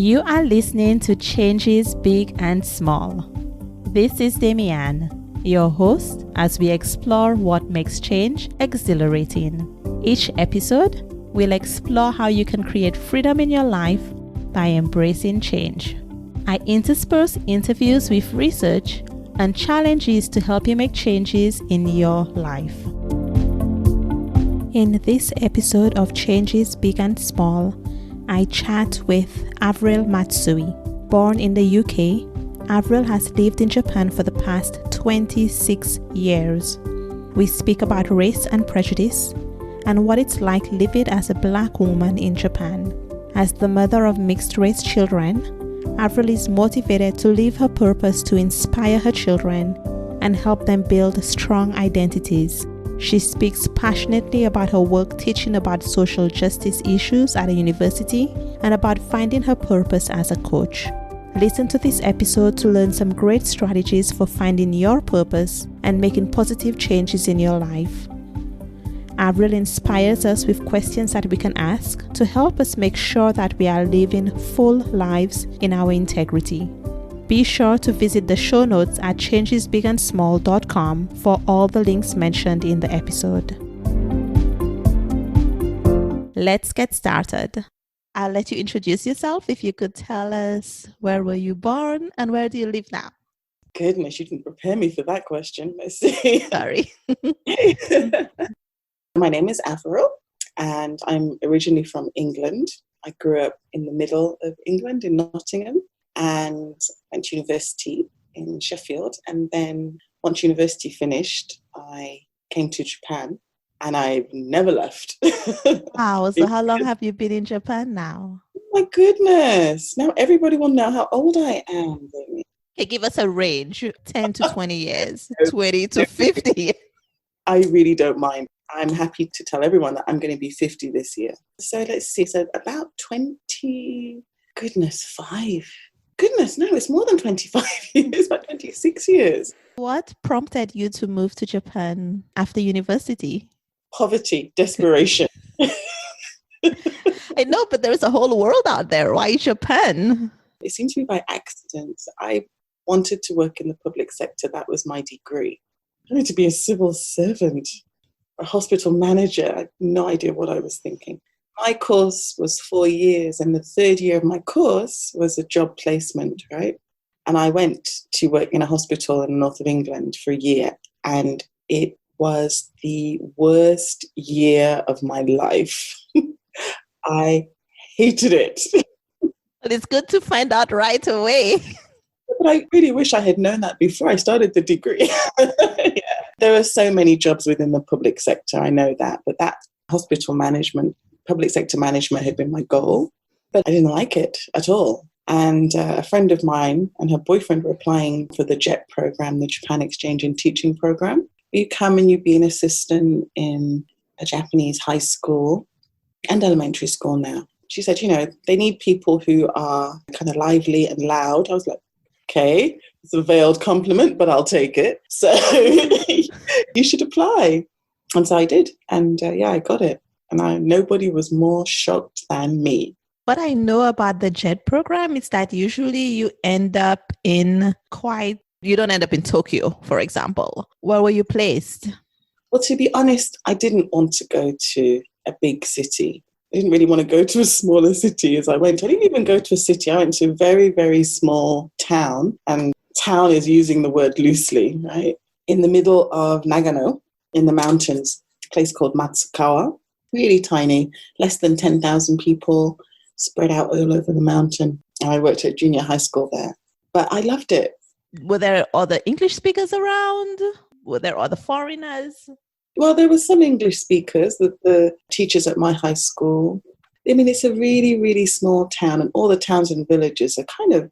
You are listening to Changes Big and Small. This is Damian, your host, as we explore what makes change exhilarating. Each episode, we'll explore how you can create freedom in your life by embracing change. I intersperse interviews with research and challenges to help you make changes in your life. In this episode of Changes Big and Small, I chat with Avril Matsui. Born in the UK, Avril has lived in Japan for the past 26 years. We speak about race and prejudice and what it's like living as a Black woman in Japan. As the mother of mixed-race children, Avril is motivated to live her purpose to inspire her children and help them build strong identities. She speaks passionately about her work teaching about social justice issues at a university and about finding her purpose as a coach. Listen to this episode to learn some great strategies for finding your purpose and making positive changes in your life. Avril inspires us with questions that we can ask to help us make sure that we are living full lives in our integrity. Be sure to visit the show notes at changesbigandsmall.com for all the links mentioned in the episode. Let's get started. I'll let you introduce yourself. If you could tell us, where were you born and where do you live now? Goodness, you didn't prepare me for that question. Let's see. Sorry. My name is Avril and I'm originally from England. I grew up in the middle of England in Nottingham and went to university in Sheffield. And then once university finished, I came to Japan and I've never left. Wow, so how long have you been in Japan now? Oh my goodness. Now everybody will know how old I am. Okay, give us a range, 10 to 20 years, 20 to 50. I really don't mind. I'm happy to tell everyone that I'm going to be 50 this year. So let's see. So about 20, no, it's more than 25 years, about 26 years. What prompted you to move to Japan after university? Poverty, desperation. I know, but there's a whole world out there. Why Japan? It seemed to be by accident. I wanted to work in the public sector. That was my degree. I wanted to be a civil servant, a hospital manager. I had no idea what I was thinking. My course was 4 years, and the third year of my course was a job placement, right? And I went to work in a hospital in the north of England for a year, and it was the worst year of my life. I hated it. But it's good to find out right away. But I really wish I had known that before I started the degree. Yeah. There are so many jobs within the public sector, I know that, but that hospital management, public sector management had been my goal, but I didn't like it at all. And a friend of mine and her boyfriend were applying for the JET program, the Japan Exchange and Teaching program. You come and you be an assistant in a Japanese high school and elementary school now. She said, they need people who are kind of lively and loud. I was like, okay, it's a veiled compliment, but I'll take it. So you should apply. And so I did. And I got it. And nobody was more shocked than me. What I know about the JET program is that usually you don't end up in Tokyo, for example. Where were you placed? Well, to be honest, I didn't want to go to a big city. I didn't really want to go to a smaller city as I went. I didn't even go to a city. I went to a very, very small town. And town is using the word loosely, right? In the middle of Nagano, in the mountains, a place called Matsukawa. Really tiny, less than 10,000 people spread out all over the mountain. I worked at junior high school there, but I loved it. Were there other English speakers around? Were there other foreigners? Well, there were some English speakers, the teachers at my high school. I mean, it's a really, really small town, and all the towns and villages are kind of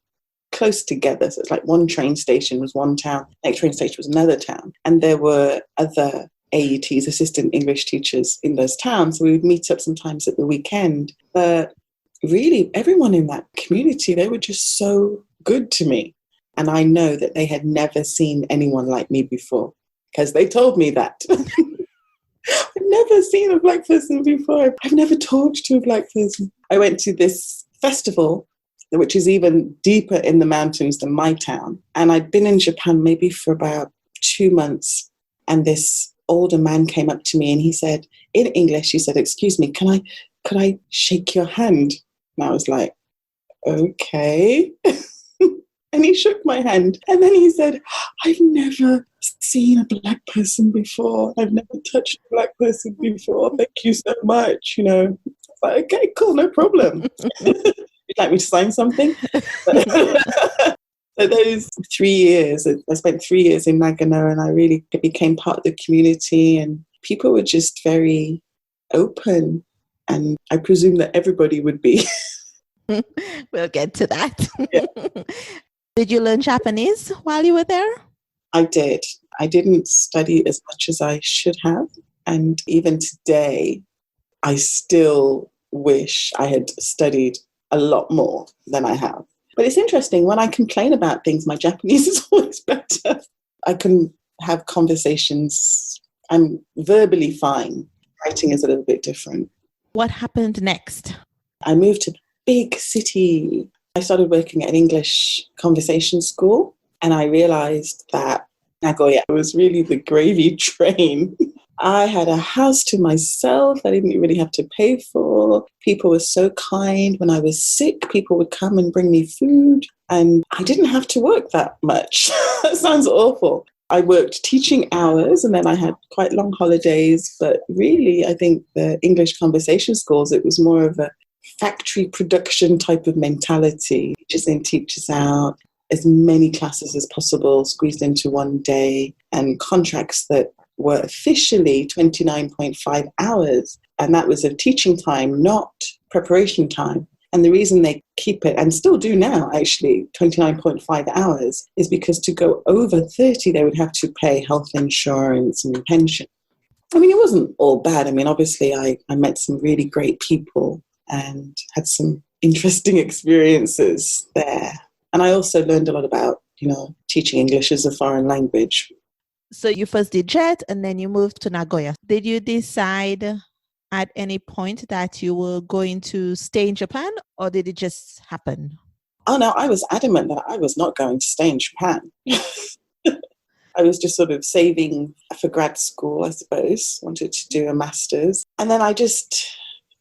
close together. So it's like one train station was one town, next train station was another town. And there were other AETs, assistant English teachers in those towns. So we would meet up sometimes at the weekend. But really, everyone in that community, they were just so good to me. And I know that they had never seen anyone like me before because they told me that. I've never seen a Black person before. I've never talked to a Black person. I went to this festival which is even deeper in the mountains than my town. And I'd been in Japan maybe for about 2 months. And this older man came up to me and he said, in English, he said, "Excuse me, could I shake your hand?" And I was like, okay. And he shook my hand. And then he said, "I've never seen a black person before. I've never touched a black person before. Thank you so much." I was like, okay, cool, no problem. You'd like me to sign something? So those 3 years, I spent 3 years in Nagano, and I really became part of the community, and people were just very open. And I presume that everybody would be. We'll get to that. Yeah. Did you learn Japanese while you were there? I did. I didn't study as much as I should have. And even today, I still wish I had studied a lot more than I have. But it's interesting, when I complain about things, my Japanese is always better. I can have conversations. I'm verbally fine. Writing is a little bit different. What happened next? I moved to a big city. I started working at an English conversation school, and I realized that Nagoya was really the gravy train. I had a house to myself. I didn't really have to pay for. People were so kind. When I was sick, people would come and bring me food, and I didn't have to work that much. That sounds awful. I worked teaching hours, and then I had quite long holidays. But really, I think the English conversation schools, it was more of a factory production type of mentality. Teachers in, teachers out, as many classes as possible squeezed into one day, and contracts that were officially 29.5 hours. And that was of teaching time, not preparation time. And the reason they keep it, and still do now actually, 29.5 hours, is because to go over 30, they would have to pay health insurance and pension. I mean, it wasn't all bad. I mean, obviously I met some really great people and had some interesting experiences there. And I also learned a lot about, teaching English as a foreign language. So you first did JET and then you moved to Nagoya. Did you decide at any point that you were going to stay in Japan, or did it just happen? Oh, no, I was adamant that I was not going to stay in Japan. I was just sort of saving for grad school, I suppose, wanted to do a master's. And then I just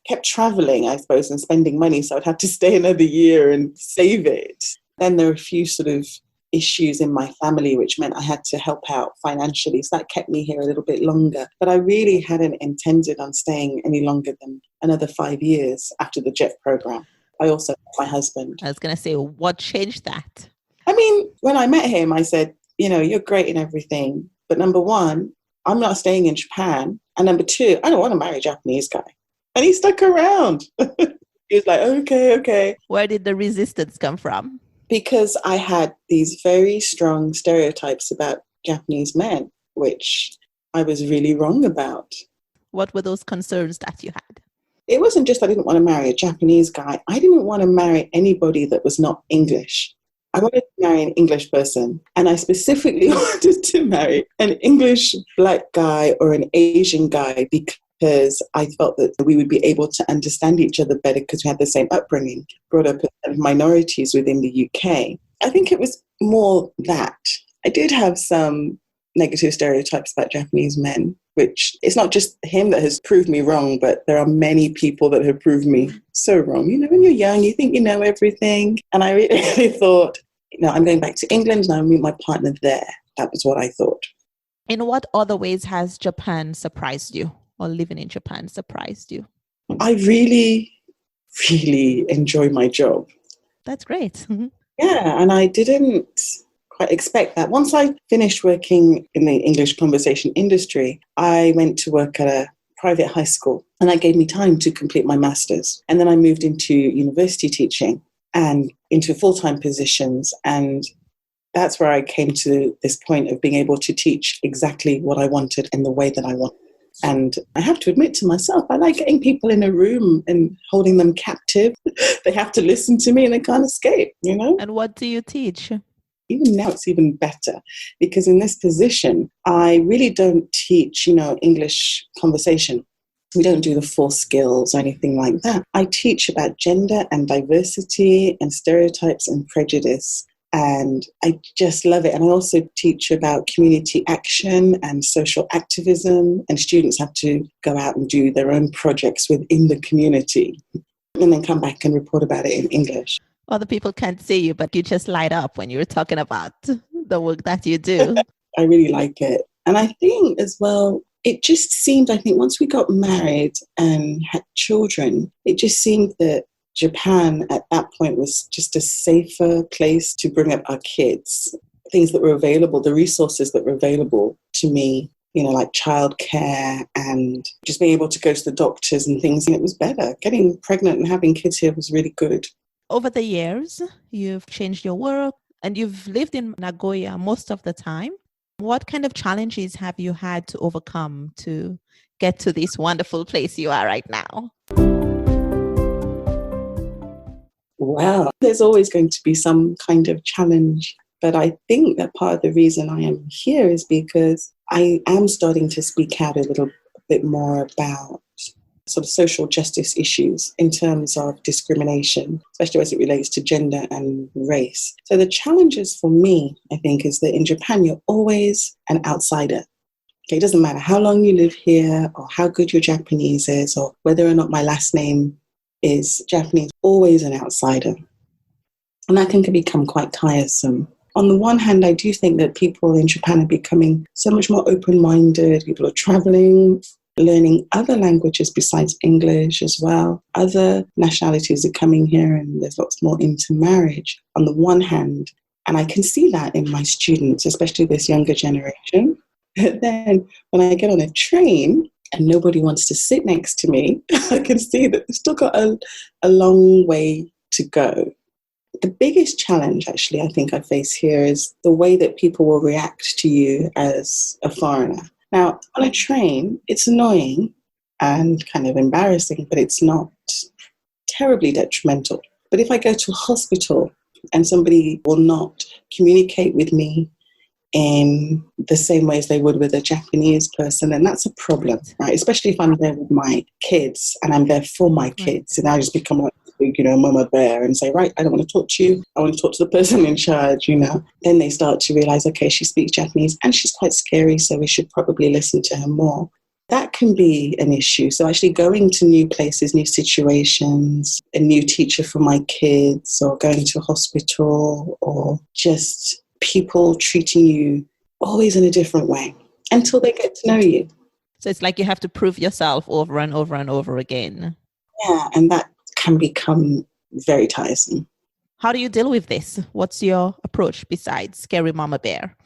kept traveling, I suppose, and spending money. So I'd have to stay another year and save it. Then there were a few sort of issues in my family, which meant I had to help out financially. So that kept me here a little bit longer. But I really hadn't intended on staying any longer than another 5 years after the JET program. I also met my husband. I was going to say, what changed that? I mean, when I met him, I said, you're great in everything. But number one, I'm not staying in Japan. And number two, I don't want to marry a Japanese guy. And he stuck around. He was like, okay. Where did the resistance come from? Because I had these very strong stereotypes about Japanese men, which I was really wrong about. What were those concerns that you had? It wasn't just I didn't want to marry a Japanese guy. I didn't want to marry anybody that was not English. I wanted to marry an English person. And I specifically wanted to marry an English black guy or an Asian guy because I felt that we would be able to understand each other better because we had the same upbringing, brought up as minorities within the UK. I think it was more that. I did have some negative stereotypes about Japanese men, which it's not just him that has proved me wrong, but there are many people that have proved me so wrong. When you're young, you think you know everything. And I really thought, I'm going back to England and I'll meet my partner there. That was what I thought. In what other ways has Japan surprised you, or living in Japan surprised you? I really, really enjoy my job. That's great. Yeah, and I didn't quite expect that. Once I finished working in the English conversation industry, I went to work at a private high school, and that gave me time to complete my master's. And then I moved into university teaching and into full-time positions. And that's where I came to this point of being able to teach exactly what I wanted in the way that I wanted. And I have to admit to myself, I like getting people in a room and holding them captive. They have to listen to me and they can't escape, And what do you teach? Even now it's even better because in this position, I really don't teach, English conversation. We don't do the 4 skills or anything like that. I teach about gender and diversity and stereotypes and prejudice. And I just love it. And I also teach about community action and social activism. And students have to go out and do their own projects within the community and then come back and report about it in English. Other people can't see you, but you just light up when you're talking about the work that you do. I really like it. And I think as well, it just seemed, I think once we got married and had children, it just seemed that Japan at that point was just a safer place to bring up our kids. Things that were available, the resources that were available to me, like childcare and just being able to go to the doctors and things. And it was better. Getting pregnant and having kids here was really good. Over the years, you've changed your work and you've lived in Nagoya most of the time. What kind of challenges have you had to overcome to get to this wonderful place you are right now? Well, there's always going to be some kind of challenge. But I think that part of the reason I am here is because I am starting to speak out a little bit more about sort of social justice issues in terms of discrimination, especially as it relates to gender and race. So the challenges for me, I think, is that in Japan, you're always an outsider. Okay, it doesn't matter how long you live here or how good your Japanese is or whether or not my last name is Japanese, always an outsider. And that can become quite tiresome. On the one hand, I do think that people in Japan are becoming so much more open-minded. People are traveling, learning other languages besides English as well. Other nationalities are coming here and there's lots more intermarriage on the one hand. And I can see that in my students, especially this younger generation. But then when I get on a train and nobody wants to sit next to me, I can see that they've still got a long way to go. The biggest challenge, actually, I think I face here is the way that people will react to you as a foreigner. Now, on a train, it's annoying and kind of embarrassing, but it's not terribly detrimental. But if I go to a hospital and somebody will not communicate with me in the same way as they would with a Japanese person, then that's a problem, right? Especially if I'm there with my kids and I'm there for my kids, and I just become like, mama bear and say, right, I don't want to talk to you. I want to talk to the person in charge, Then they start to realize, okay, she speaks Japanese and she's quite scary, so we should probably listen to her more. That can be an issue. So actually going to new places, new situations, a new teacher for my kids, or going to a hospital, or just people treating you always in a different way until they get to know you. So it's like you have to prove yourself over and over and over again. Yeah, and that can become very tiresome. How do you deal with this? What's your approach besides Scary Mama Bear?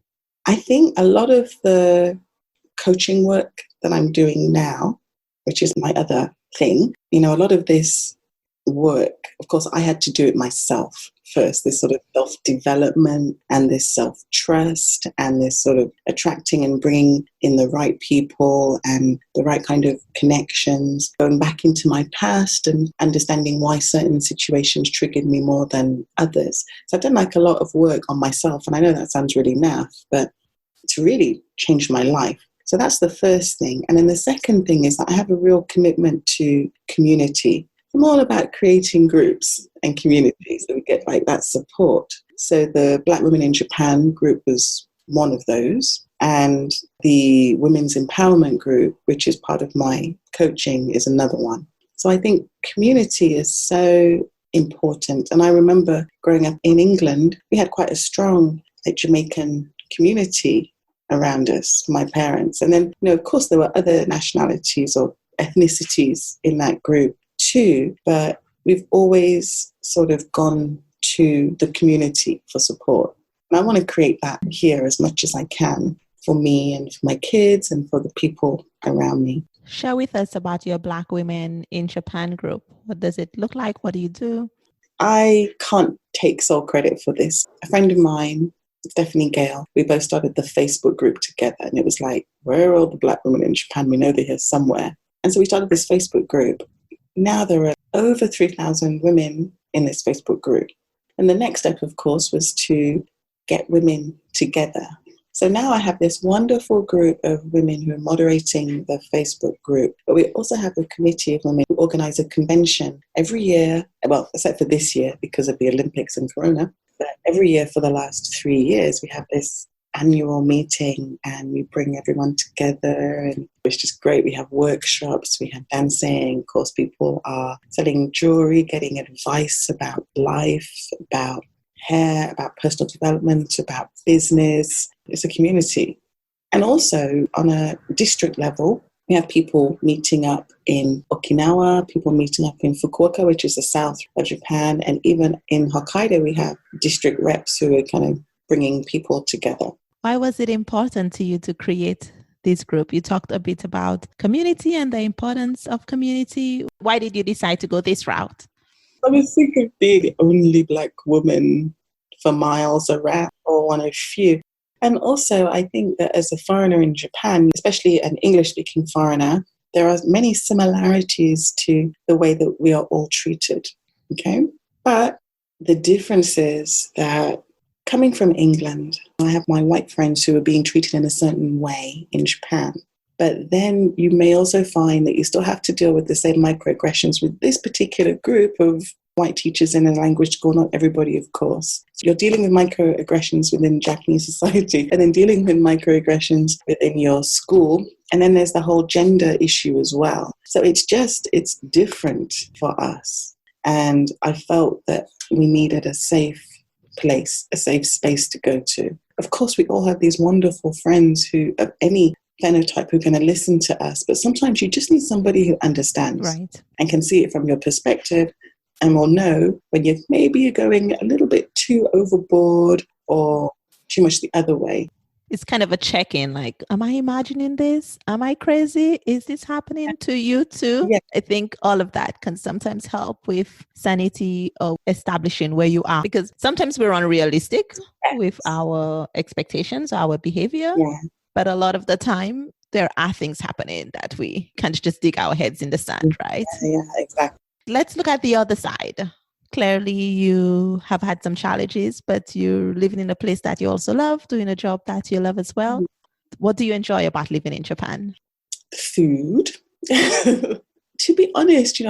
I think a lot of the coaching work that I'm doing now, which is my other thing, a lot of this work, of course, I had to do it myself first, this sort of self-development and this self-trust and this sort of attracting and bringing in the right people and the right kind of connections, going back into my past and understanding why certain situations triggered me more than others. So I've done like a lot of work on myself, and I know that sounds really naff, but it's really changed my life. So that's the first thing. And then the second thing is that I have a real commitment to community. I'm all about creating groups and communities that we get like that support. So the Black Women in Japan group was one of those. And the Women's Empowerment group, which is part of my coaching, is another one. So I think community is so important. And I remember growing up in England, we had quite a strong Jamaican community around us, my parents. And then, of course, there were other nationalities or ethnicities in that group too, but we've always sort of gone to the community for support. And I want to create that here as much as I can for me and for my kids and for the people around me. Share with us about your Black Women in Japan group. What does it look like? What do you do? I can't take sole credit for this. A friend of mine, Stephanie Gale, we both started the Facebook group together, and it was like, where are all the Black women in Japan? We know they're here somewhere. And so we started this Facebook group. Now there are over 3,000 women in this Facebook group. And the next step, of course, was to get women together So now I have this wonderful group of women who are moderating the Facebook group, but we also have a committee of women who organize a convention every year, well, except for this year because of the Olympics and Corona, but every year for the last 3 years, we have this annual meeting and we bring everyone together, and it's just great. We have workshops, we have dancing, of course people are selling jewelry, getting advice about life, about hair, about personal development, about business. It's a community. And also on a district level, we have people meeting up in Okinawa, people meeting up in Fukuoka, which is the south of Japan, and even in Hokkaido, we have district reps who are kind of bringing people together. Why was it important to you to create this group? You talked a bit about community and the importance of community. Why did you decide to go this route? I was thinking of being the only Black woman for miles around, or one of few. And also, I think that as a foreigner in Japan, especially an English-speaking foreigner, there are many similarities to the way that we are all treated, okay? But the difference is that coming from England, I have my white friends who are being treated in a certain way in Japan. But then you may also find that you still have to deal with the same microaggressions with this particular group of white teachers in a language school, not everybody, of course. So you're dealing with microaggressions within Japanese society and then dealing with microaggressions within your school. And then there's the whole gender issue as well. So it's different for us. And I felt that we needed a safe place, a safe space to go to. Of course, we all have these wonderful friends who, of any phenotype, who are going to listen to us, but sometimes you just need somebody who understands, right, and can see it from your perspective and will know when you're going a little bit too overboard or too much the other way. It's kind of a check-in, like, am I imagining this? Am I crazy? Is this happening to you too? Yeah. I think all of that can sometimes help with sanity or establishing where you are, because sometimes we're unrealistic with our expectations, our behavior. Yeah. But a lot of the time, there are things happening that we can't just dig our heads in the sand, right? Yeah, exactly. Let's look at the other side. Clearly, you have had some challenges, but you're living in a place that you also love, doing a job that you love as well. What do you enjoy about living in Japan? Food. To be honest,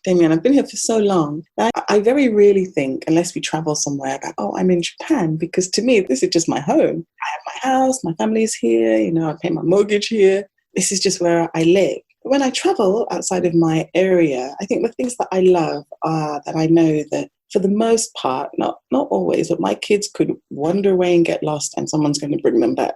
Damien, I've been here for so long that I very rarely think, unless we travel somewhere, about, oh, I'm in Japan, because to me, this is just my home. I have my house, my family's here, I pay my mortgage here. This is just where I live. When I travel outside of my area, I think the things that I love are that I know that for the most part, not always, but my kids could wander away and get lost and someone's going to bring them back.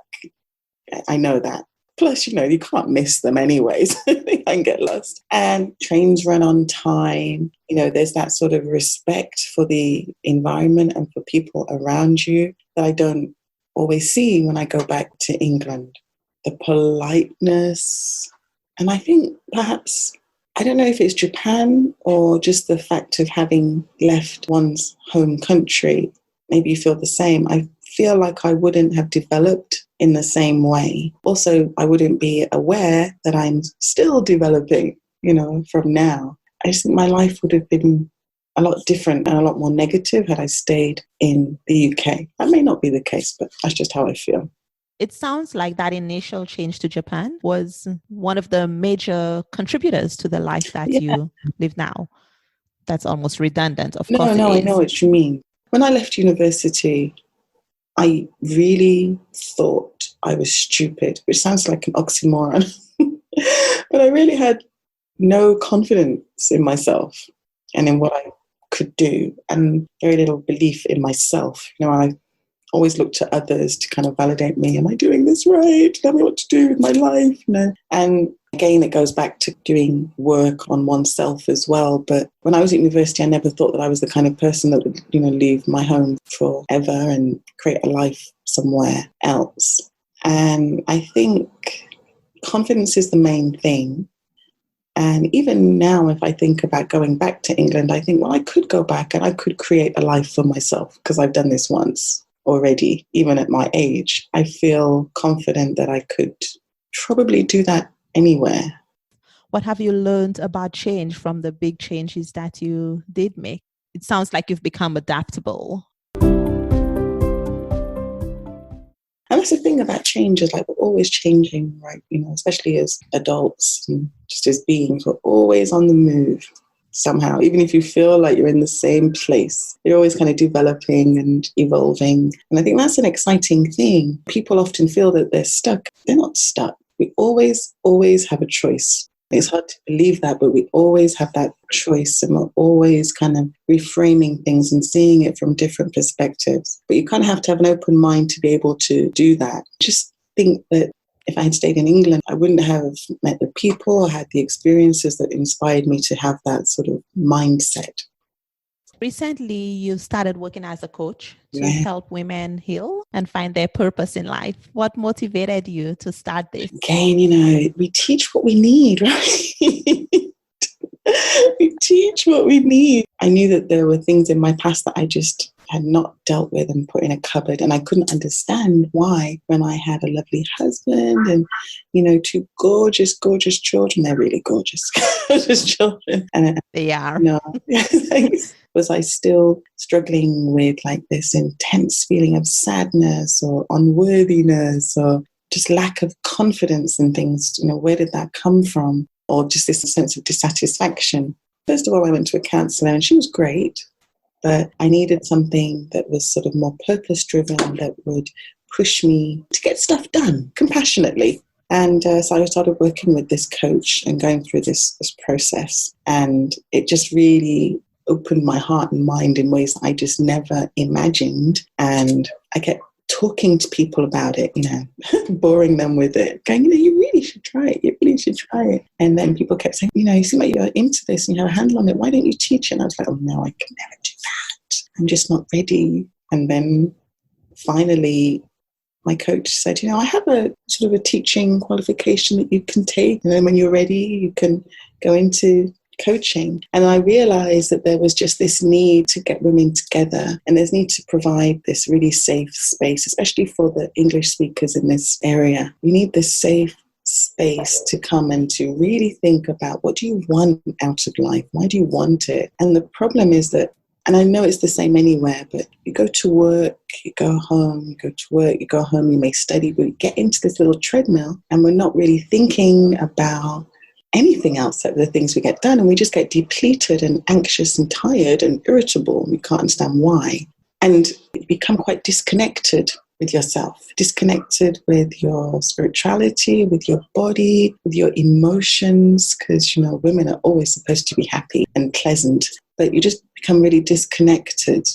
I know that. Plus, you can't miss them anyways. They can get lost. And trains run on time. There's that sort of respect for the environment and for people around you that I don't always see when I go back to England. The politeness. And I think perhaps, I don't know if it's Japan or just the fact of having left one's home country, maybe you feel the same. I feel like I wouldn't have developed in the same way. Also, I wouldn't be aware that I'm still developing, from now. I just think my life would have been a lot different and a lot more negative had I stayed in the UK. That may not be the case, but that's just how I feel. It sounds like that initial change to Japan was one of the major contributors to the life that you live now. That's almost redundant, of course. No, I know what you mean. When I left university, I really thought I was stupid, which sounds like an oxymoron. But I really had no confidence in myself and in what I could do, and very little belief in myself. I always look to others to kind of validate me. Am I doing this right? Tell me what to do with my life. And again, it goes back to doing work on oneself as well. But when I was at university, I never thought that I was the kind of person that would, leave my home forever and create a life somewhere else. And I think confidence is the main thing. And even now, if I think about going back to England, I think, well, I could go back and I could create a life for myself because I've done this once already, even at my age. I feel confident that I could probably do that anywhere. What have you learned about change from the big changes that you did make? It sounds like you've become adaptable. And that's the thing about change, is like we're always changing, right? You know, especially as adults and just as beings, we're always on the move somehow. Even if you feel like you're in the same place, you're always kind of developing and evolving. And I think that's an exciting thing. People often feel that they're stuck. They're not stuck. We always have a choice. It's hard to believe that, but we always have that choice, and we're always kind of reframing things and seeing it from different perspectives. But you kind of have to have an open mind to be able to do that. Just think that if I had stayed in England, I wouldn't have met the people or had the experiences that inspired me to have that sort of mindset. Recently, you started working as a coach to Yeah. help women heal and find their purpose in life. What motivated you to start this? Again, you know, we teach what we need, right? We teach what we need. I knew that there were things in my past that I just had not dealt with and put in a cupboard. And I couldn't understand why, when I had a lovely husband and, you know, two gorgeous, gorgeous children. They're really gorgeous, gorgeous children. And They are. no, was I still struggling with like this intense feeling of sadness or unworthiness or just lack of confidence in things? You know, where did that come from? Or just this sense of dissatisfaction. First of all, I went to a counsellor and she was great, but I needed something that was sort of more purpose-driven, that would push me to get stuff done compassionately. And so I started working with this coach and going through this process. And it just really opened my heart and mind in ways that I just never imagined. And I kept talking to people about it, you know, boring them with it, going, you know, you really should try it. You really should try it. And then people kept saying, you know, you seem like you're into this and you have a handle on it. Why don't you teach it? And I was like, oh, no, I can never do that. I'm just not ready. And then finally, my coach said, you know, I have a sort of a teaching qualification that you can take. And then when you're ready, you can go into coaching. And I realized that there was just this need to get women together, and there's need to provide this really safe space, especially for the English speakers in this area. You need this safe space to come and to really think about, what do you want out of life? Why do you want it? And the problem is that, and I know it's the same anywhere, but you go to work, you go home, you go to work, you go home, you may study, but you get into this little treadmill and we're not really thinking about anything else but the things we get done, and we just get depleted and anxious and tired and irritable, and we can't understand why. And you become quite disconnected with yourself, disconnected with your spirituality, with your body, with your emotions, because, you know, women are always supposed to be happy and pleasant, but you just become really disconnected.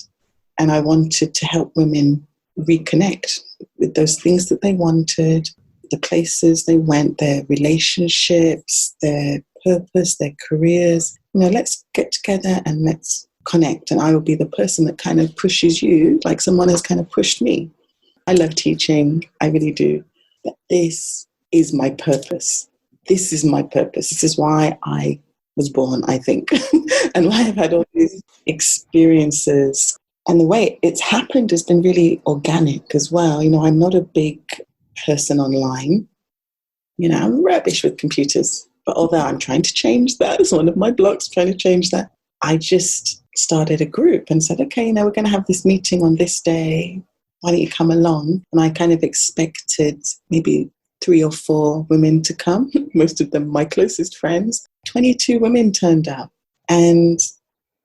And I wanted to help women reconnect with those things that they wanted, the places they went, their relationships, their purpose, their careers. You know, let's get together and let's connect. And I will be the person that kind of pushes you, like someone has kind of pushed me. I love teaching. I really do. But this is my purpose. This is my purpose. This is why I was born, I think, and why I've had all these experiences. And the way it's happened has been really organic as well. You know, I'm not a big person online. You know, I'm rubbish with computers. But although I'm trying to change that, it's one of my blogs, trying to change that. I just started a group and said, okay, you know, we're going to have this meeting on this day. Why don't you come along? And I kind of expected maybe 3 or 4 women to come, most of them my closest friends. 22 women turned up. And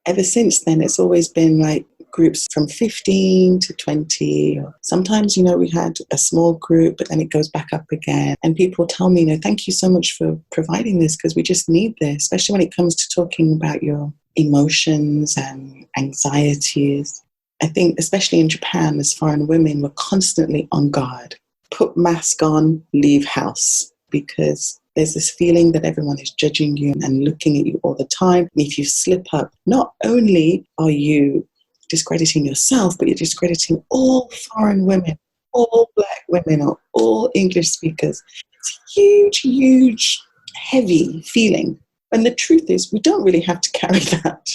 ever since then, it's always been like groups from 15 to 20. Or sometimes, you know, we had a small group, but then it goes back up again. And people tell me, you know, thank you so much for providing this, because we just need this, especially when it comes to talking about your emotions and anxieties. I think, especially in Japan, as foreign women, we're constantly on guard. Put mask on, leave house, because there's this feeling that everyone is judging you and looking at you all the time. And if you slip up, not only are you discrediting yourself, but you're discrediting all foreign women, all Black women, or all English speakers. It's a huge, huge, heavy feeling. And the truth is, we don't really have to carry that.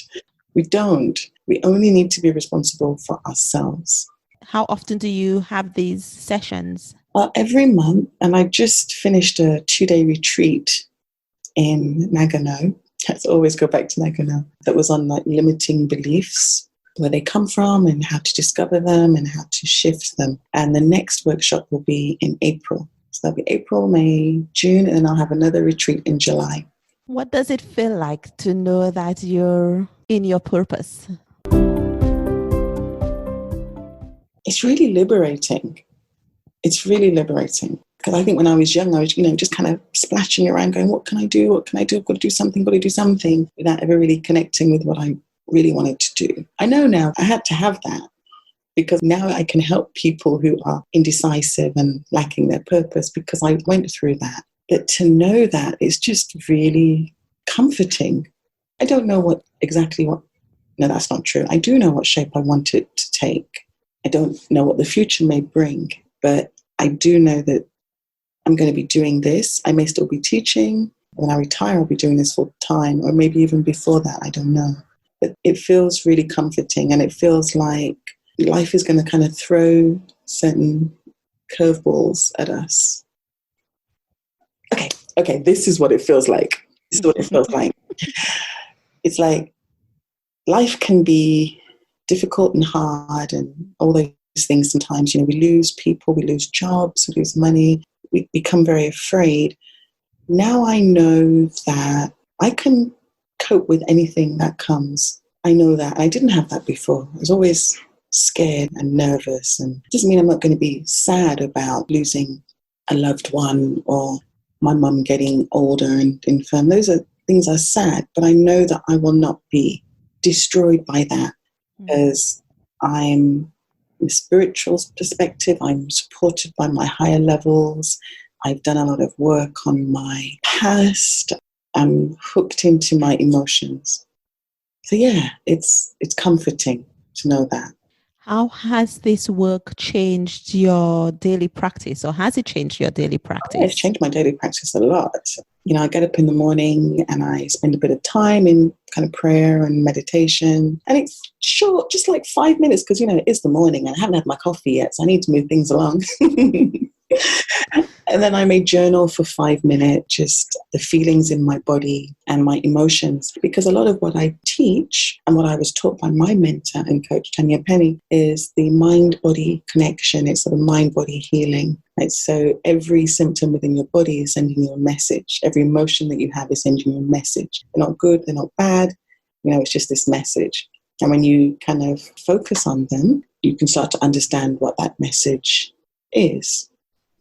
We don't. We only need to be responsible for ourselves. How often do you have these sessions? Every month. And I just finished a 2-day retreat in Nagano. Let's always go back to Nagano. That was on like limiting beliefs. where they come from and how to discover them and how to shift them. And the next workshop will be in April. So that'll be April, May, June, and then I'll have another retreat in July. What does it feel like to know that you're in your purpose? It's really liberating. It's really liberating. Because I think when I was young, I was, just kind of splashing around going, what can I do? What can I do? I've got to do something, without ever really connecting with what I really wanted to do. I know now I had to have that, because now I can help people who are indecisive and lacking their purpose, because I went through that. But to know that is just really comforting. I don't know no, that's not true. I do know what shape I want it to take. I don't know what the future may bring, but I do know that I'm going to be doing this. I may still be teaching. When I retire, I'll be doing this full time, or maybe even before that, I don't know. But it feels really comforting, and it feels like life is going to kind of throw certain curveballs at us. Okay, this is what it feels like. It's like life can be difficult and hard and all those things sometimes. We lose people, we lose jobs, we lose money, we become very afraid. Now I know that I can cope with anything that comes. I know that. I didn't have that before. I was always scared and nervous, and it doesn't mean I'm not going to be sad about losing a loved one or my mum getting older and infirm. Those are things are sad, but I know that I will not be destroyed by that, because I'm, from a spiritual perspective, I'm supported by my higher levels. I've done a lot of work on my past. I'm hooked into my emotions. So yeah, it's comforting to know that. How has this work changed your daily practice, or has it changed your daily practice? It's changed my daily practice a lot. I get up in the morning and I spend a bit of time in kind of prayer and meditation. And it's short, just like 5 minutes, because, it is the morning and I haven't had my coffee yet, so I need to move things along. And then I may journal for 5 minutes, just the feelings in my body and my emotions. Because a lot of what I teach and what I was taught by my mentor and coach, Tanya Penny, is the mind-body connection. It's sort of mind-body healing. Right? So every symptom within your body is sending you a message. Every emotion that you have is sending you a message. They're not good, they're not bad. It's just this message. And when you kind of focus on them, you can start to understand what that message is.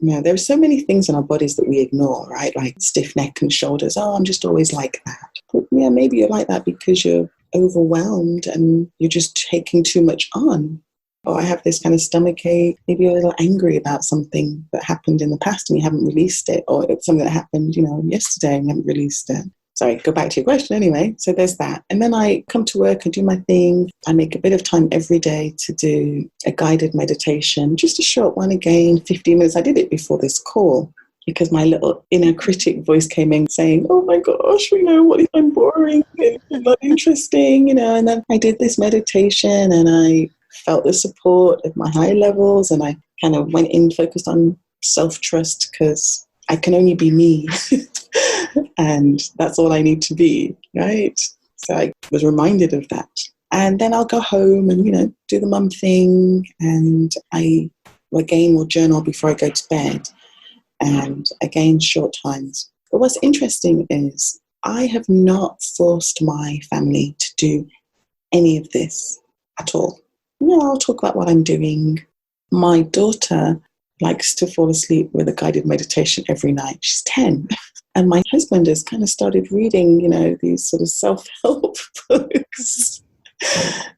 There are so many things in our bodies that we ignore, right? Like stiff neck and shoulders. Oh, I'm just always like that. But maybe you're like that because you're overwhelmed and you're just taking too much on. Or I have this kind of stomach ache. Maybe you're a little angry about something that happened in the past and you haven't released it. Or it's something that happened, yesterday and you haven't released it. Sorry, go back to your question anyway. So there's that. And then I come to work and do my thing. I make a bit of time every day to do a guided meditation, just a short one again, 15 minutes. I did it before this call because my little inner critic voice came in saying, oh my gosh, what if I'm boring and not interesting, And then I did this meditation and I felt the support of my higher levels, and I kind of went in, focused on self-trust, because I can only be me. And that's all I need to be, right? So I was reminded of that. And then I'll go home and, do the mum thing. And I, again, will journal before I go to bed. And again, short times. But what's interesting is I have not forced my family to do any of this at all. I'll talk about what I'm doing. My daughter likes to fall asleep with a guided meditation every night. She's 10. And my husband has kind of started reading, these sort of self-help books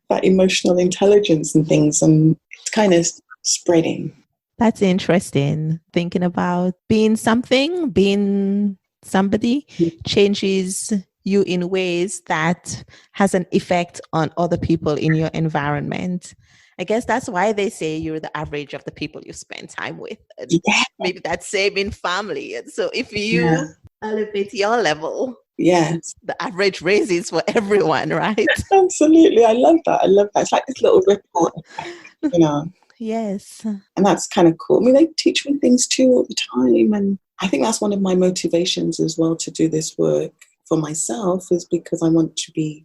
about emotional intelligence and things, and it's kind of spreading. That's interesting. Thinking about being something, being somebody changes you in ways that has an effect on other people in your environment. I guess that's why they say you're the average of the people you spend time with. And maybe that's same in family. And so if you elevate your level, yes, the average raises for everyone, right? Absolutely. I love that. It's like this little ripple effect, Yes. And that's kind of cool. They teach me things too all the time. And I think that's one of my motivations as well to do this work for myself, is because I want to be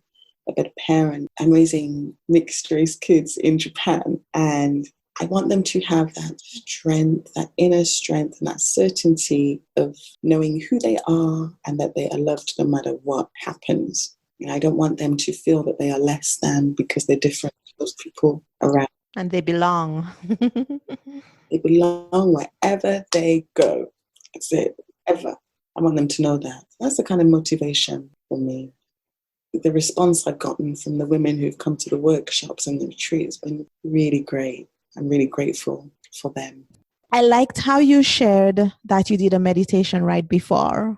a better parent. I'm raising mixed race kids in Japan, and I want them to have that strength, that inner strength, and that certainty of knowing who they are and that they are loved no matter what happens. And I don't want them to feel that they are less than because they're different to those people around. And they belong. They belong wherever they go. That's it. Ever. I want them to know that. That's the kind of motivation for me. The response I've gotten from the women who've come to the workshops and the retreats has been really great. I'm really grateful for them. I liked how you shared that you did a meditation right before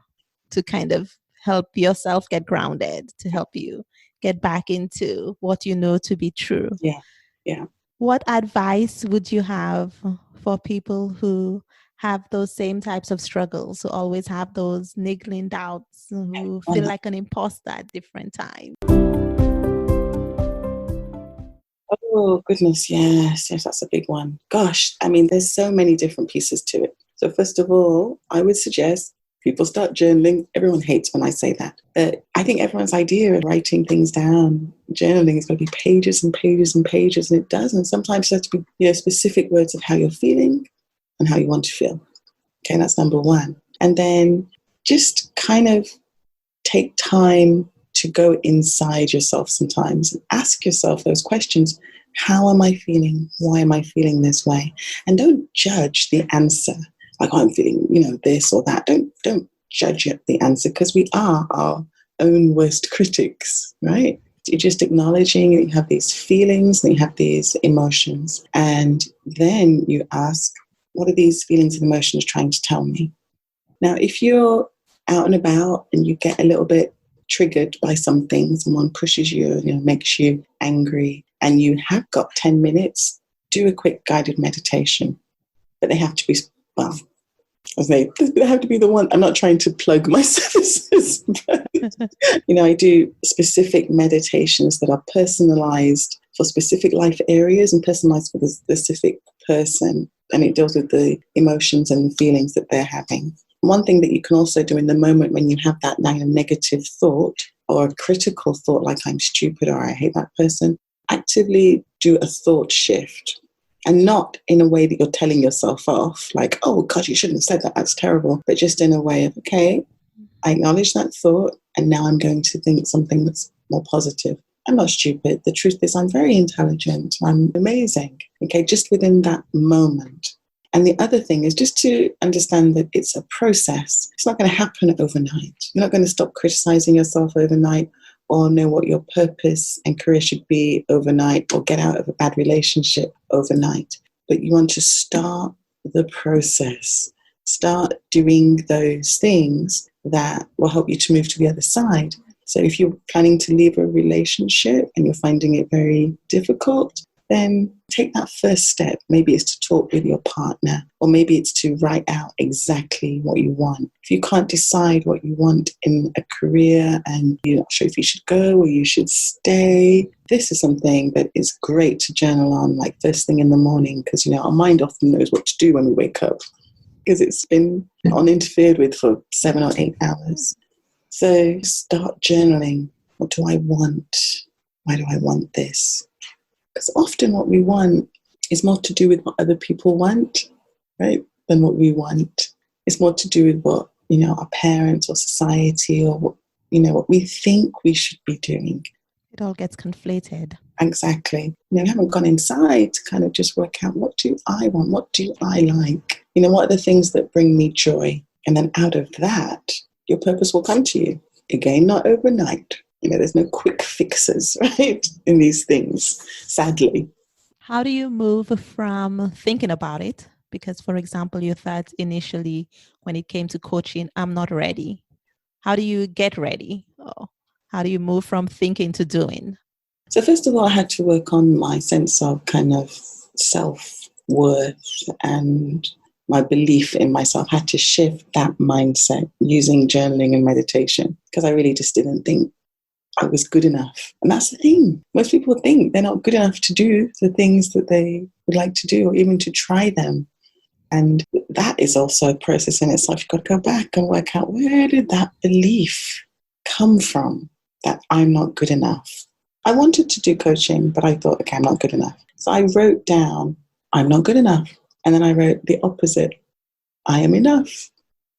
to kind of help yourself get grounded, to help you get back into what you know to be true. Yeah. What advice would you have for people who have those same types of struggles, who always have those niggling doubts, who feel like an imposter at different times? Oh, goodness, yes, that's a big one. Gosh, I mean, there's so many different pieces to it. So first of all, I would suggest people start journaling. Everyone hates when I say that. But I think everyone's idea of writing things down, journaling is going to be pages and pages and pages, and it does. And sometimes it has to be, specific words of how you're feeling and how you want to feel. Okay, that's number one. And then just kind of take time to go inside yourself sometimes and ask yourself those questions. How am I feeling? Why am I feeling this way? And don't judge the answer. Like, oh, I'm feeling, this or that. Don't judge the answer, because we are our own worst critics, right? You're just acknowledging that you have these feelings and you have these emotions. And then you ask, what are these feelings and emotions trying to tell me? Now, if you're out and about and you get a little bit triggered by something, someone pushes you, makes you angry, and you have got 10 minutes, do a quick guided meditation. But they have to be, they have to be the one. I'm not trying to plug my services, but, I do specific meditations that are personalized for specific life areas and personalized for the specific person. And it deals with the emotions and the feelings that they're having. One thing that you can also do in the moment when you have that negative thought or a critical thought, like I'm stupid or I hate that person, actively do a thought shift. And not in a way that you're telling yourself off, like, oh, God, you shouldn't have said that, that's terrible. But just in a way of, okay, I acknowledge that thought, and now I'm going to think something that's more positive. I'm not stupid. The truth is I'm very intelligent. I'm amazing. Okay, just within that moment. And the other thing is just to understand that it's a process. It's not going to happen overnight. You're not going to stop criticizing yourself overnight or know what your purpose and career should be overnight or get out of a bad relationship overnight. But you want to start the process. Start doing those things that will help you to move to the other side. So if you're planning to leave a relationship and you're finding it very difficult, then take that first step. Maybe it's to talk with your partner, or maybe it's to write out exactly what you want. If you can't decide what you want in a career and you're not sure if you should go or you should stay, this is something that is great to journal on, like first thing in the morning, because our mind often knows what to do when we wake up, because it's been uninterfered with for 7 or 8 hours. So start journaling. What do I want? Why do I want this? Because often what we want is more to do with what other people want, right, than what we want. It's more to do with what, our parents or society or what we think we should be doing. It all gets conflated. Exactly. We haven't gone inside to kind of just work out, what do I want? What do I like? What are the things that bring me joy? And then out of that, your purpose will come to you. Again, not overnight. There's no quick fixes, right, in these things, sadly. How do you move from thinking about it? Because, for example, you thought initially when it came to coaching, I'm not ready. How do you get ready? Or how do you move from thinking to doing? So first of all, I had to work on my sense of kind of self-worth and my belief in myself. I had to shift that mindset using journaling and meditation, because I really just didn't think I was good enough. And that's the thing. Most people think they're not good enough to do the things that they would like to do or even to try them. And that is also a process in itself. You've got to go back and work out, where did that belief come from, that I'm not good enough? I wanted to do coaching, but I thought, okay, I'm not good enough. So I wrote down, I'm not good enough. And then I wrote the opposite, I am enough.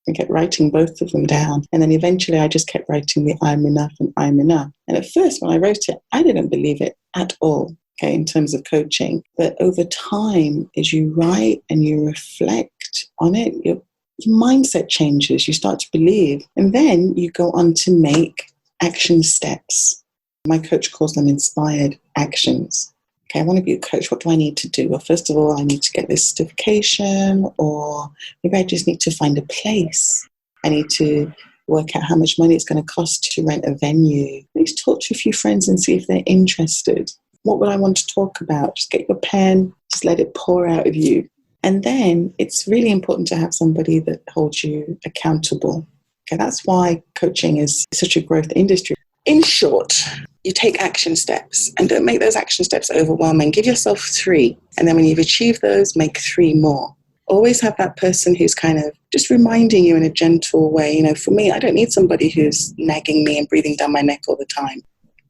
I kept writing both of them down. And then eventually I just kept writing the I'm enough and I'm enough. And at first when I wrote it, I didn't believe it at all, okay, in terms of coaching. But over time, as you write and you reflect on it, your mindset changes. You start to believe. And then you go on to make action steps. My coach calls them inspired actions. Okay, I want to be a coach. What do I need to do? Well, first of all, I need to get this certification, or maybe I just need to find a place. I need to work out how much money it's going to cost to rent a venue. I need to talk to a few friends and see if they're interested. What would I want to talk about? Just get your pen, just let it pour out of you. And then it's really important to have somebody that holds you accountable. Okay, that's why coaching is such a growth industry. In short, you take action steps and don't make those action steps overwhelming. Give yourself 3. And then when you've achieved those, make 3 more. Always have that person who's kind of just reminding you in a gentle way. You know, for me, I don't need somebody who's nagging me and breathing down my neck all the time.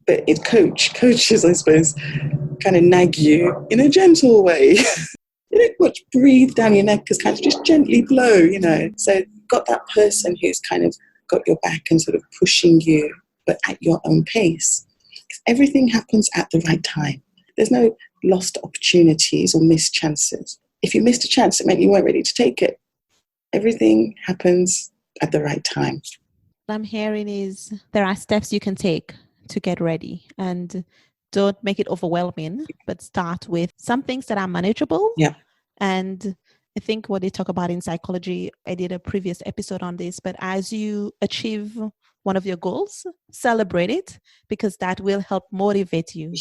But coaches, I suppose, kind of nag you in a gentle way. They don't much breathe down your neck, because kind of just gently blow, you know. So got that person who's kind of got your back and sort of pushing you, but at your own pace. Everything happens at the right time. There's no lost opportunities or missed chances. If you missed a chance, it meant you weren't ready to take it. Everything happens at the right time. What I'm hearing is there are steps you can take to get ready, and don't make it overwhelming, but start with some things that are manageable. Yeah. And I think what they talk about in psychology, I did a previous episode on this, but as you achieve one of your goals, celebrate it, because that will help motivate you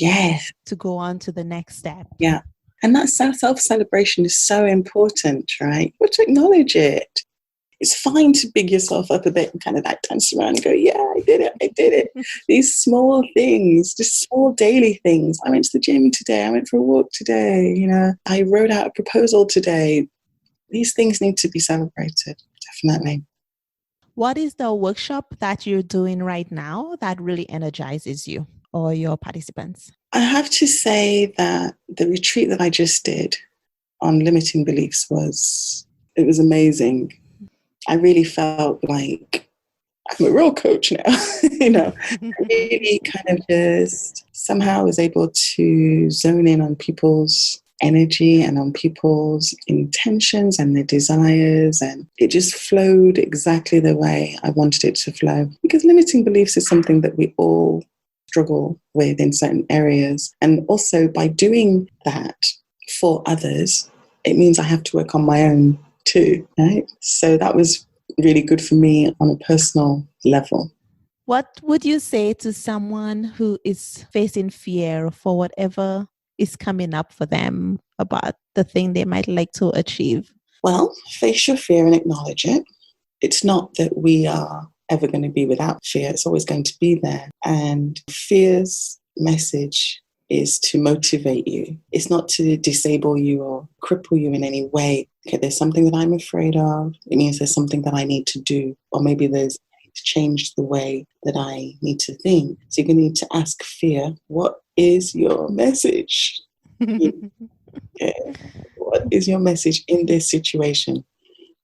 to go on to the next step. Yeah. And that self-celebration is so important, right? But to acknowledge it. It's fine to big yourself up a bit and kind of like dance around and go, yeah, I did it. These small things, just small daily things. I went to the gym today. I went for a walk today. You know, I wrote out a proposal today. These things need to be celebrated, definitely. What is the workshop that you're doing right now that really energizes you or your participants? I have to say that the retreat that I just did on limiting beliefs was amazing. I really felt like I'm a real coach now, you know. I really kind of just somehow was able to zone in on people's energy and on people's intentions and their desires, and it just flowed exactly the way I wanted it to flow. Because limiting beliefs is something that we all struggle with in certain areas. And also by doing that for others, it means I have to work on my own too, right? So that was really good for me on a personal level. What would you say to someone who is facing fear for whatever is coming up for them about the thing they might like to achieve? Well, face your fear and acknowledge it. It's not that we are ever going to be without fear. It's always going to be there. And fear's message is to motivate you. It's not to disable you or cripple you in any way. Okay, there's something that I'm afraid of. It means there's something that I need to do. Or maybe there's to change the way that I need to think. So you're going to need to ask fear, what is your message? Okay. What is your message in this situation?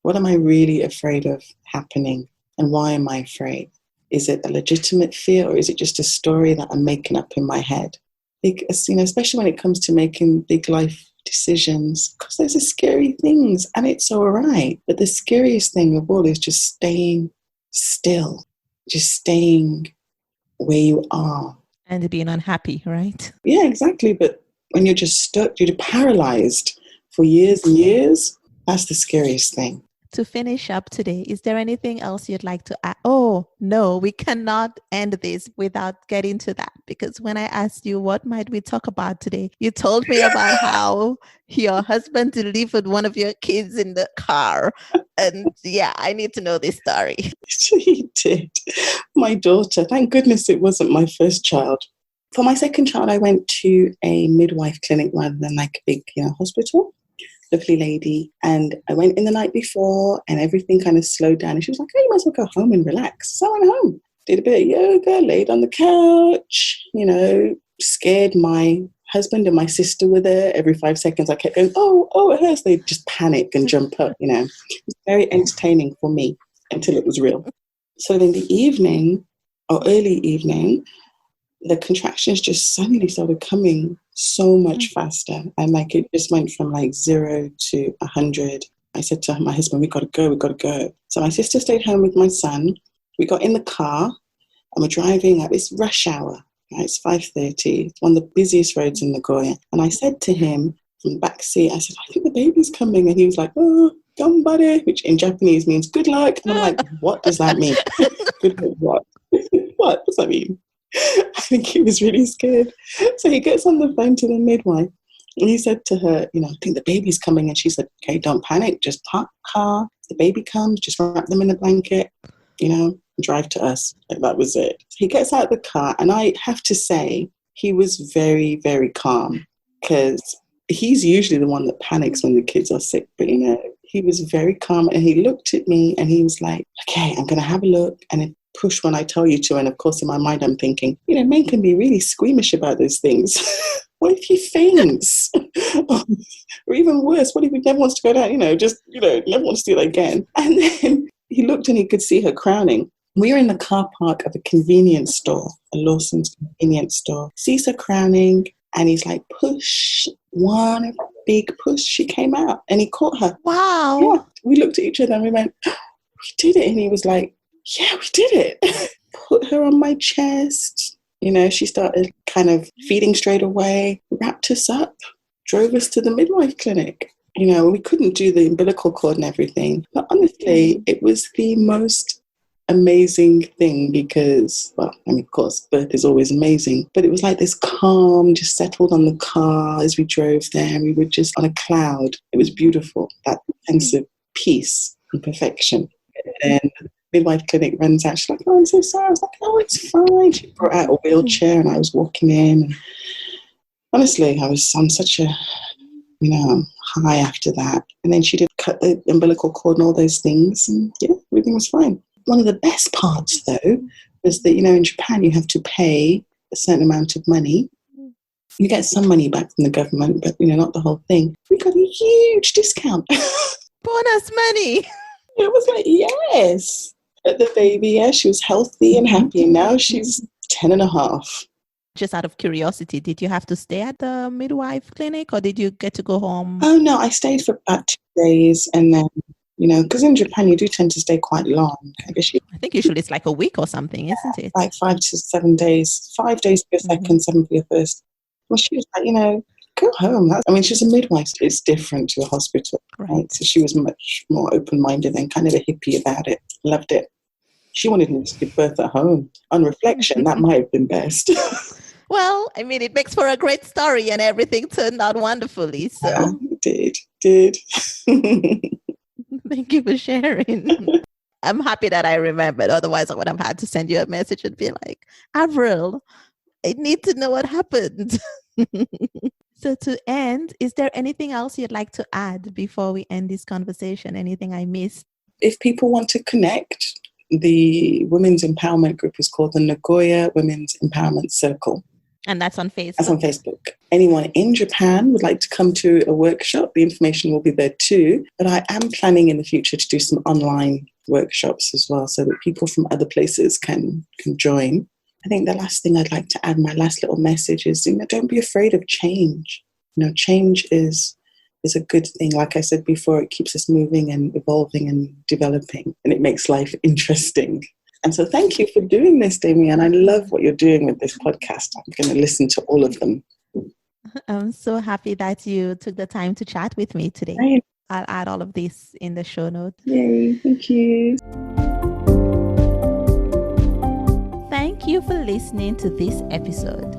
What am I really afraid of happening? And why am I afraid? Is it a legitimate fear, or is it just a story that I'm making up in my head? Because, you know, especially when it comes to making big life decisions, because there's the scary things, and it's all right. But the scariest thing of all is just staying still, just staying where you are. And being unhappy, right? Yeah, exactly. But when you're just stuck, you're paralyzed for years and years, that's the scariest thing. To finish up today, is there anything else you'd like to add? Oh, no, we cannot end this without getting to that. Because when I asked you, what might we talk about today? You told me about how your husband delivered one of your kids in the car. And yeah, I need to know this story. He did. My daughter, thank goodness it wasn't my first child. For my second child, I went to a midwife clinic rather than like a big, hospital. Lovely lady. And I went in the night before and everything kind of slowed down. And she was like, oh, you might as well go home and relax. So I went home, did a bit of yoga, laid on the couch, scared. My husband and my sister were there. Every 5 seconds I kept going, oh, it hurts. They'd just panic and jump up, you know. It was very entertaining for me until it was real. So in the evening or early evening, the contractions just suddenly started coming so much faster. And like it just went from like 0 to 100. I said to my husband, we got to go. So my sister stayed home with my son. We got in the car and we're driving up. It's rush hour. Right? It's 5:30. It's one of the busiest roads in Nagoya. And I said to him from the back seat, I said, I think the baby's coming. And he was like, oh, gambare, which in Japanese means good luck. And I'm like, what does that mean? Good luck what? What does that mean? I think he was really scared. So he gets on the phone to the midwife and he said to her, you know, I think the baby's coming. And she said, okay, don't panic. Just park the car. If the baby comes, just wrap them in a blanket, you know, drive to us. Like, that was it. He gets out of the car and I have to say he was very, very calm because he's usually the one that panics when the kids are sick. But, you know, he was very calm and he looked at me and he was like, okay, I'm going to have a look and push when I tell you to. And of course, in my mind, I'm thinking, you know, men can be really squeamish about those things. What if he faints? Or even worse, what if he never wants to go down? You know, just, you know, never wants to do it again. And then he looked and he could see her crowning. We were in the car park of a convenience store, a Lawson's convenience store. Sees her crowning and he's like, push, one big push. She came out and he caught her. Wow. Yeah. We looked at each other and we went, we did it. And he was like, yeah, we did it. Put her on my chest. You know, she started kind of feeding straight away, wrapped us up, drove us to the midwife clinic. You know, we couldn't do the umbilical cord and everything. But honestly, it was the most amazing thing because, well, I mean, of course, birth is always amazing. But it was like this calm just settled on the car as we drove there. We were just on a cloud. It was beautiful, that sense of peace and perfection. And midwife clinic runs out. She's like, oh, I'm so sorry. I was like, oh, it's fine. She brought out a wheelchair and I was walking in. And honestly, I was on such a, you know, high after that. And then she did cut the umbilical cord and all those things. And yeah, everything was fine. One of the best parts, though, was that, you know, in Japan, you have to pay a certain amount of money. You get some money back from the government, but, you know, not the whole thing. We got a huge discount. Bonus money. It was like, yes. The baby, yeah, she was healthy and happy. And now she's 10 and a half. Just out of curiosity, did you have to stay at the midwife clinic or did you get to go home? Oh, no, I stayed for about 2 days. And then, you know, because in Japan, you do tend to stay quite long. I think usually it's like a week or something, isn't it? Like 5 to 7 days. 5 days for your second, 7 for your first. Well, she was like, you know, go home. I mean, she's a midwife. So it's different to a hospital, right? So she was much more open-minded and kind of a hippie about it. Loved it. She wanted me to give birth at home. On reflection, that might have been best. Well, I mean, it makes for a great story and everything turned out wonderfully. So it did. Thank you for sharing. I'm happy that I remembered. Otherwise, I would have had to send you a message and be like, Avril, I need to know what happened. So to end, is there anything else you'd like to add before we end this conversation? Anything I missed? If people want to connect, the women's empowerment group is called the Nagoya Women's Empowerment Circle. And that's on Facebook? That's on Facebook. Anyone in Japan would like to come to a workshop, the information will be there too. But I am planning in the future to do some online workshops as well so that people from other places can join. I think the last thing I'd like to add, my last little message is, you know, don't be afraid of change. You know, change is a good thing. Like I said before, it keeps us moving and evolving and developing, and it makes life interesting. And so thank you for doing this, Damien. I love what you're doing with this podcast. I'm going to listen to all of them. I'm so happy that you took the time to chat with me today. Right. I'll add all of this in the show notes. Yay, thank you. Thank you for listening to this episode.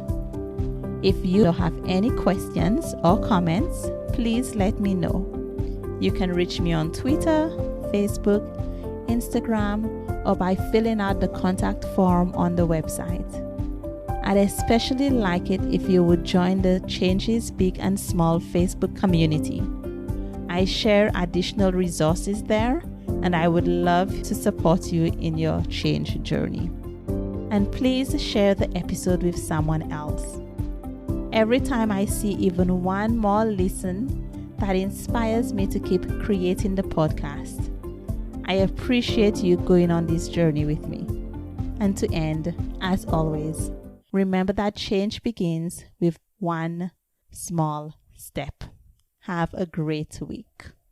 If you have any questions or comments, please let me know. You can reach me on Twitter, Facebook, Instagram, or by filling out the contact form on the website. I'd especially like it if you would join the Changes Big and Small Facebook community. I share additional resources there, and I would love to support you in your change journey. And please share the episode with someone else. Every time I see even one more listen, that inspires me to keep creating the podcast. I appreciate you going on this journey with me. And to end, as always, remember that change begins with one small step. Have a great week.